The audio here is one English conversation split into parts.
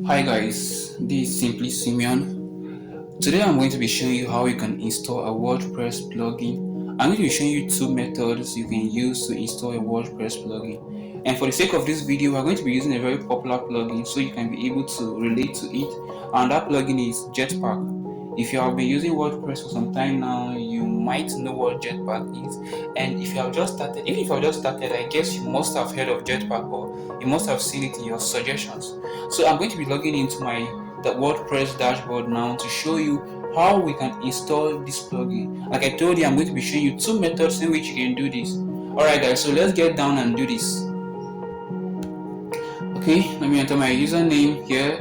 Hi guys, this is 𝘁𝗵𝗃𝗀𝗃. Today I'm going to be showing you how you can install a WordPress plugin. I'm going to be showing you two methods you can use to install a WordPress plugin. And for the sake of this video, we're going to be using a very popular plugin so you can be able to relate to it. And that plugin is Jetpack. If you have been using WordPress for some time now, you might know what Jetpack is. And if you have just started, even if you have just started, I guess you must have heard of Jetpack or you must have seen it in your suggestions. So I'm going to be logging into the WordPress dashboard now to show you how we can install this plugin. Like I told you, I'm going to be showing you two methods in which you can do this. Alright guys, so let's get down and do this. Okay, let me enter my username here.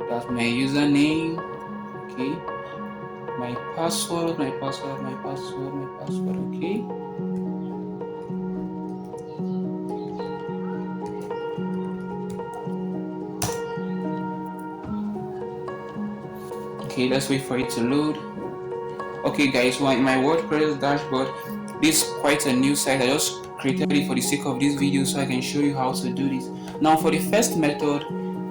That's my username. Okay, my password. Okay. Okay, let's wait for it to load. Okay guys, we're in my WordPress dashboard. This is quite a new site. I just created it for the sake of this video so I can show you how to do this. Now for the first method,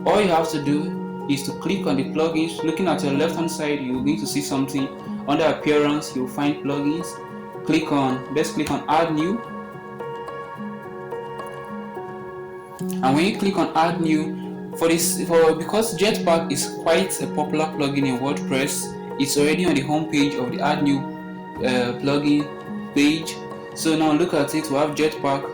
all you have to do is to click on the plugins. Looking at your left hand side, you'll need to see something. Under appearance, you'll find plugins. Let's click on add new. And when you click on add new, because Jetpack is quite a popular plugin in WordPress, it's already on the home page of the add new plugin page. So now look at it. We have Jetpack,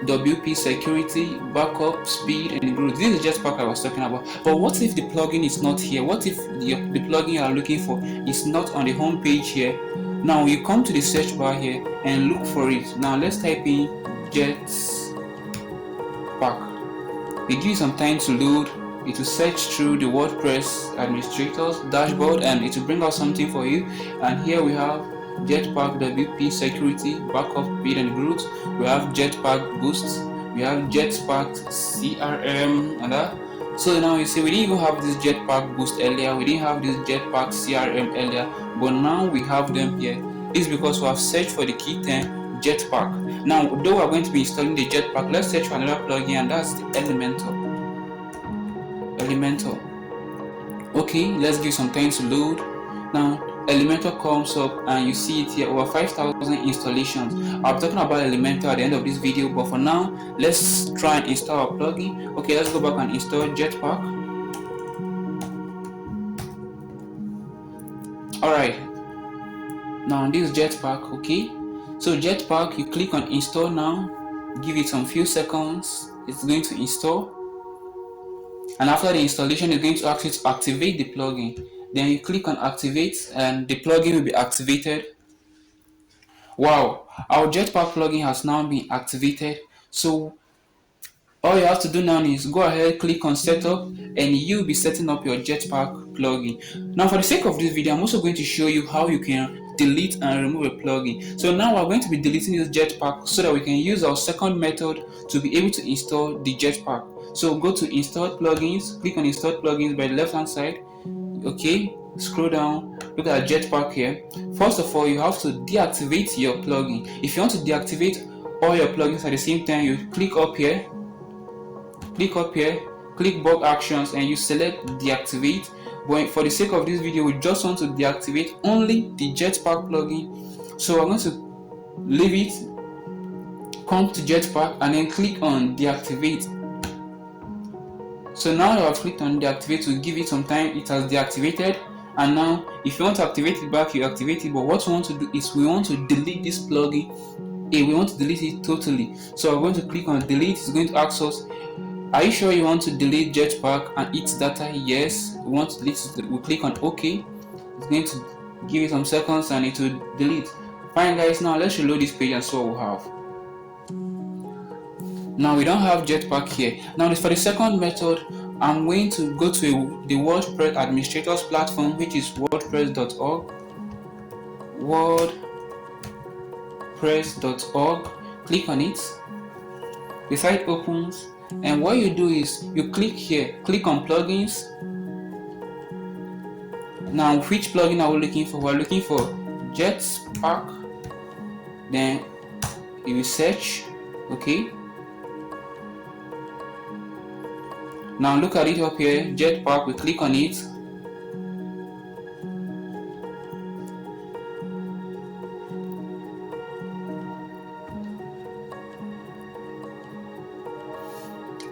WP security, backup, speed, and growth. This is Jetpack I was talking about. But what if the plugin is not here? What if the plugin you are looking for is not on the home page here? Now you come to the search bar here and look for it. Now let's type in Jetpack. It gives some time to load. It will search through the WordPress administrator's dashboard and it will bring out something for you. And here we have Jetpack WP security, backup, speed and growth. We have Jetpack boost. We have Jetpack CRM and that. So now you see we didn't even have this Jetpack boost earlier. We didn't have this Jetpack CRM earlier, but now we have them here. This is because we have searched for the key term Jetpack. Now, though we're going to be installing the Jetpack, let's search for another plugin, and that's the Elementor. Okay, let's give some time to load. Now, Elementor comes up, and you see it here, over 5,000 installations. I'll be talking about Elementor at the end of this video, but for now, let's try and install our plugin. Okay, let's go back and install Jetpack. Alright, now this is Jetpack. Okay, so Jetpack, you click on install now, give it some few seconds, it's going to install, and after the installation it's going to ask you to activate the plugin. Then you click on activate and the plugin will be activated. Wow, our Jetpack plugin has now been activated. So all you have to do now is go ahead, click on setup, and you'll be setting up your Jetpack plugin. Now for the sake of this video, I'm also going to show you how you can delete and remove a plugin. So now we're going to be deleting this Jetpack so that we can use our second method to be able to install the Jetpack. So go to install plugins, click on install plugins by the left hand side. Okay, scroll down, look at Jetpack here. First of all, you have to deactivate your plugin. If you want to deactivate all your plugins at the same time, you click up here, click bug actions, and you select deactivate. But for the sake of this video, we just want to deactivate only the Jetpack plugin. So I'm going to leave it, come to Jetpack, and then click on deactivate. So now that I've clicked on deactivate, will give it some time. It has deactivated, and now if you want to activate it back, you activate it. But what we want to do is we want to delete this plugin. We want to delete it totally. So I'm going to click on delete. It's going to ask us, are you sure you want to delete Jetpack and its data? Yes, we want to delete it. We click on OK. It's going to give it some seconds and it will delete. Fine guys, now let's reload this page and see what we have. Now we don't have Jetpack here. Now for the second method, I'm going to go to the WordPress administrator's platform, which is wordpress.org. wordpress.org. Click on it. The site opens, and what you do is you click here, click on plugins. Now which plugin are we looking for? We're looking for Jetpack. Then you will search. Okay, Now look at it up here, Jetpack. We click on it.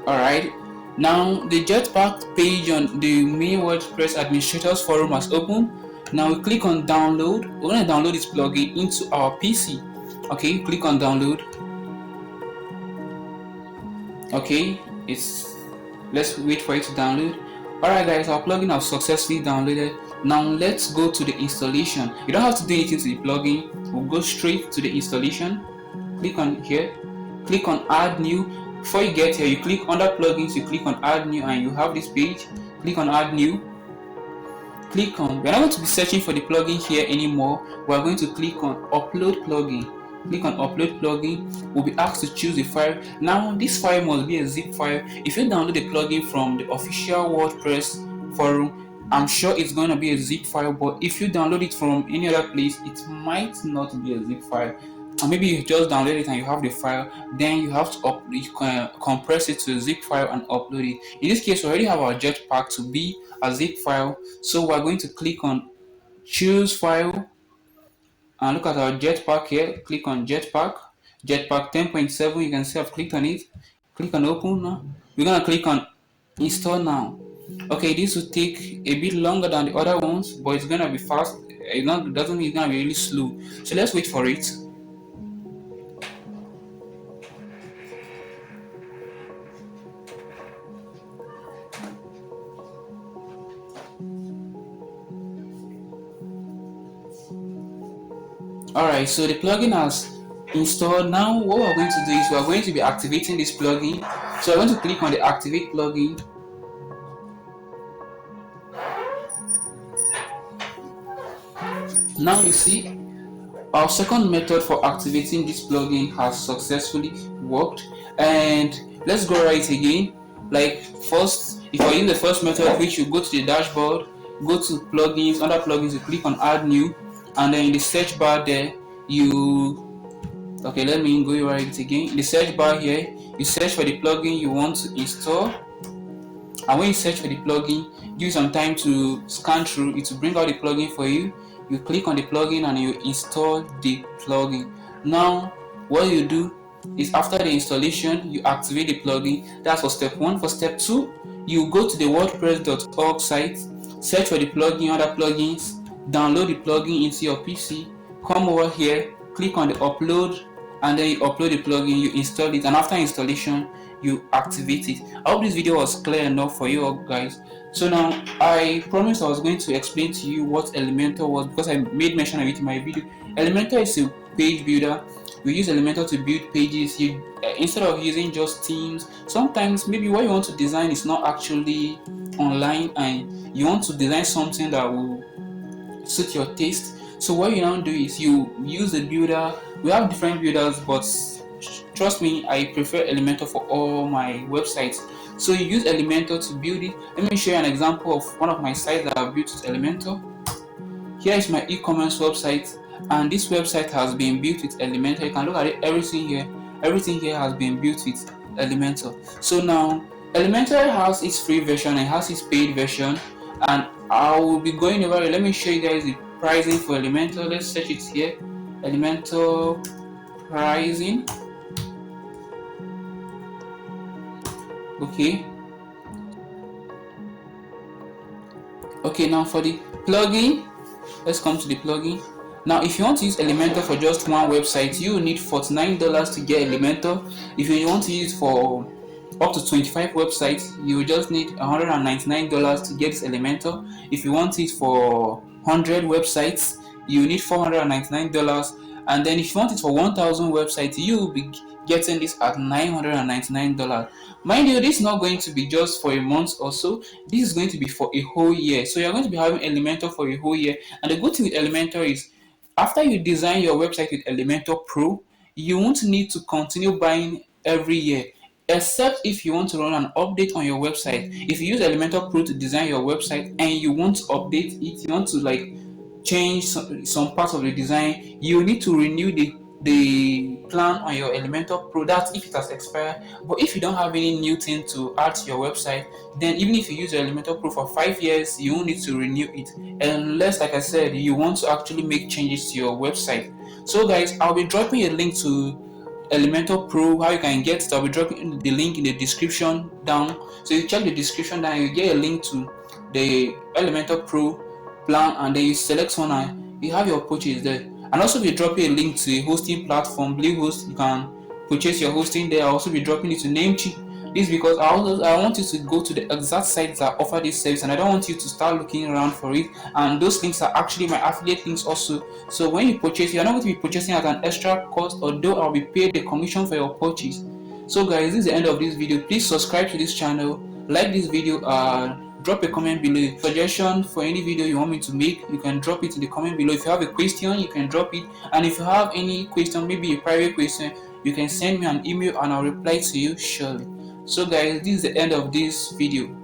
Alright, now the Jetpack page on the main WordPress administrators forum has opened. Now we click on download. We're going to download this plugin into our PC. Okay, click on download. Okay, let's wait for it to download. Alright guys, our plugin has successfully downloaded. Now let's go to the installation. You don't have to do anything to the plugin. We'll go straight to the installation. Click on here, click on add new. Before you get here, you click under plugins, you click on add new, and you have this page. Click on add new. Click on, we're not going to be searching for the plugin here anymore. We're going to click on upload plugin. Click on upload plugin. We'll be asked to choose the file. Now this file must be a zip file. If you download the plugin from the official WordPress forum, I'm sure it's going to be a zip file, but if you download it from any other place, it might not be a zip file. Or maybe you just download it and you have the file, then you have to compress it to a zip file and upload it. In this case, we already have our Jetpack to be a zip file, so we're going to click on choose file and look at our Jetpack here. Click on Jetpack 10.7. You can see I've clicked on it. Click on open now. We're gonna click on install now. Okay, this will take a bit longer than the other ones, but it's gonna be fast. It doesn't mean it's gonna be really slow. So let's wait for it. Alright, so the plugin has installed. Now what we're going to do is we're going to be activating this plugin. So I'm going to click on the activate plugin. Now you see our second method for activating this plugin has successfully worked, and let's go right again. Like first, if you're in the first method, which you go to the dashboard, go to plugins, under plugins you click on add new, and then in the search bar there let me go right again. In the search bar here, you search for the plugin you want to install, and when you search for the plugin, give some time to scan through it to bring out the plugin for you. You click on the plugin and you install the plugin. Now what you do is after the installation, you activate the plugin. That's for step 1. For step 2, you go to the wordpress.org site, search for the plugin under plugins, download the plugin into your PC, come over here, click on the upload, and then you upload the plugin, you install it, and after installation you activate it. I hope this video was clear enough for you all guys. So now I promised I was going to explain to you what Elementor was, because I made mention of it in my video. Elementor is a page builder. We use Elementor to build pages. Instead of using just themes, sometimes maybe what you want to design is not actually online and you want to design something that will suit your taste. So what you now do is you use the builder. We have different builders, but trust me, I prefer Elementor for all my websites. So you use Elementor to build it. Let me show you an example of one of my sites that I've built with Elementor. Here is my e-commerce website, and this website has been built with Elementor. You can look at it, everything here has been built with Elementor. So now Elementor has its free version and has its paid version, and I will be going over it. Let me show you guys the pricing for Elementor. Let's search it here. Elementor pricing. Okay, now for the plugin, let's come to the plugin. Now if you want to use Elementor for just one website, you will need $49 to get Elementor. If you want to use it for up to 25 websites, you will just need $199 to get this Elementor. If you want it for 100 websites, you need $499. And then if you want it for 1000 websites, you will be getting this at $999. Mind you, this is not going to be just for a month or so. This is going to be for a whole year. So you're going to be having Elementor for a whole year. And the good thing with Elementor is, after you design your website with Elementor Pro, you won't need to continue buying every year, except if you want to run an update on your website. If you use Elementor Pro to design your website and you want to update it, you want to change some parts of the design, you need to renew the the plan on your Elementor Pro. That's if it has expired. But if you don't have any new thing to add to your website, then even if you use your Elementor Pro for 5 years, you won't need to renew it, unless, like I said, you want to actually make changes to your website. So guys, I'll be dropping a link to Elementor Pro, how you can get it. I'll be dropping the link in the description down. So you check the description down, you get a link to the Elementor Pro plan, and then you select one and you have your purchase there. And also be dropping a link to a hosting platform, Bluehost. You can purchase your hosting there. I'll also be dropping it to Namecheap. This because I want you to go to the exact sites that offer this service, and I don't want you to start looking around for it. And those links are actually my affiliate links also. So when you purchase, you're not going to be purchasing at an extra cost, although I'll be paid the commission for your purchase. So guys, this is the end of this video. Please subscribe to this channel, like this video, drop a comment below. Suggestion for any video you want me to make, you can drop it in the comment below. If you have a question, you can drop it. And if you have any question, maybe a private question, you can send me an email and I'll reply to you surely. So guys, this is the end of this video.